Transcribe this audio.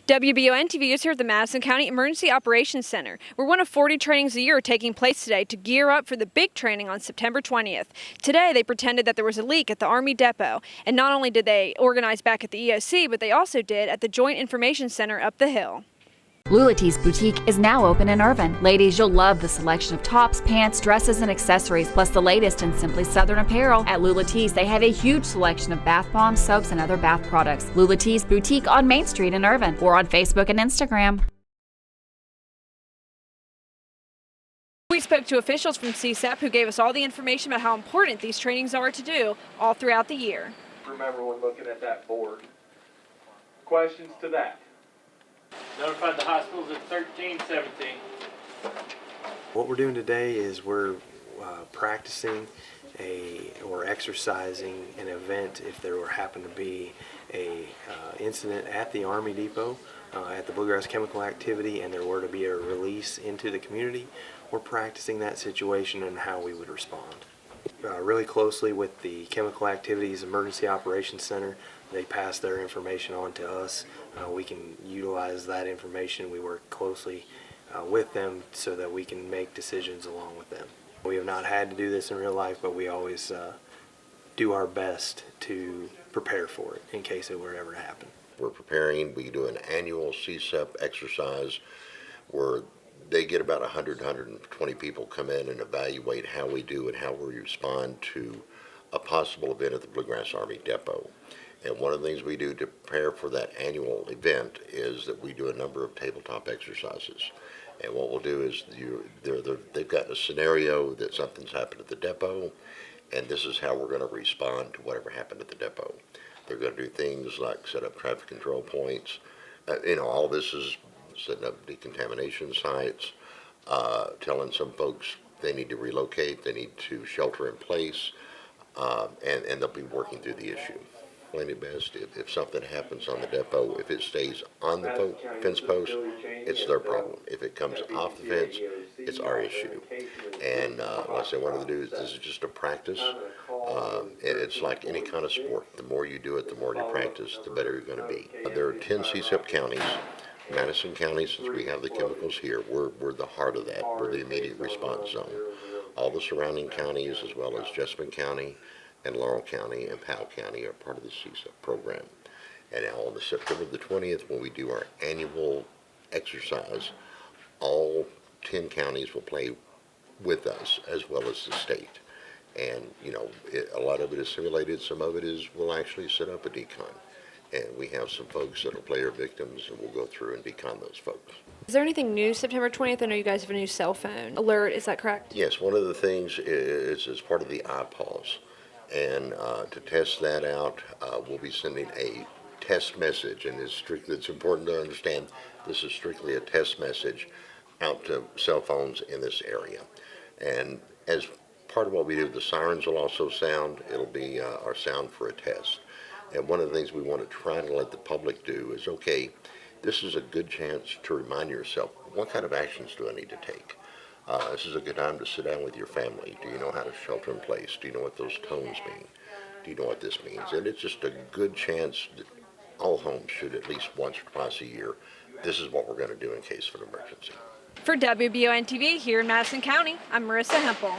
WBON-TV is here at the Madison County Emergency Operations Center, where one of 40 trainings a year are taking place today to gear up for the big training on September 20th. Today, they pretended that there was a leak at the Army Depot, and not only did they organize back at the EOC, but they also did at the Joint Information Center up the hill. Lulatee's Boutique is now open in Irvine. Ladies, you'll love the selection of tops, pants, dresses, and accessories, plus the latest in Simply Southern apparel. At Lulatee's, they have a huge selection of bath bombs, soaps, and other bath products. Lulatee's Boutique on Main Street in Irvine, or on Facebook and Instagram. We spoke to officials from CSEP who gave us all the information about how important these trainings are to do all throughout the year. Remember when looking at that board. Questions to that? Notified the hospitals at 1317. What we're doing today is we're practicing or exercising an event if there were happen to be a incident at the Army Depot at the Bluegrass Chemical Activity, and there were to be a release into the community. We're practicing that situation and how we would respond. Really closely with the Chemical Activities Emergency Operations Center. They pass their information on to us. We can utilize that information. We work closely with them so that we can make decisions along with them. We have not had to do this in real life, but we always do our best to prepare for it in case it were ever to happen. We're preparing. We do an annual CSEP exercise where they get about 100, 120 people come in and evaluate how we do and how we respond to a possible event at the Bluegrass Army Depot. And one of the things we do to prepare for that annual event is that we do a number of tabletop exercises. And what we'll do is they've got a scenario that something's happened at the depot, and this is how we're going to respond to whatever happened at the depot. They're going to do things like set up traffic control points. All this is setting up decontamination sites, telling some folks they need to relocate, they need to shelter in place, and they'll be working through the issue. Plain and best, if something happens on the depot, if it stays on the fence post, it's their problem. If it comes off the fence, it's our issue. And like I said, what I'm going to do is this is just a practice. It's like any kind of sport. The more you do it, the more you practice, the better you're going to be. There are 10 CSEP counties. Madison County, since we have the chemicals here, we're the heart of that. We're the immediate response zone. All the surrounding counties, as well as Jessamine County and Laurel County and Powell County, are part of the CSEP program. And now on the September the 20th, when we do our annual exercise, all 10 counties will play with us, as well as the state. And, a lot of it is simulated. Some of it is we'll actually set up a decon. And we have some folks that will play our victims, and we'll go through and decon those folks. Is there anything new September 20th? I know you guys have a new cell phone alert. Is that correct? Yes, one of the things is as part of the iPause. And to test that out, we'll be sending a test message, and it's important to understand this is strictly a test message out to cell phones in this area. And as part of what we do, the sirens will also sound. It'll be our sound for a test. And one of the things we want to try to let the public do is, okay, this is a good chance to remind yourself, what kind of actions do I need to take? This is a good time to sit down with your family. Do you know how to shelter in place? Do you know what those tones mean? Do you know what this means? And it's just a good chance that all homes should at least once or twice a year, this is what we're going to do in case of an emergency. For WBON-TV here in Madison County, I'm Marisa Hempel.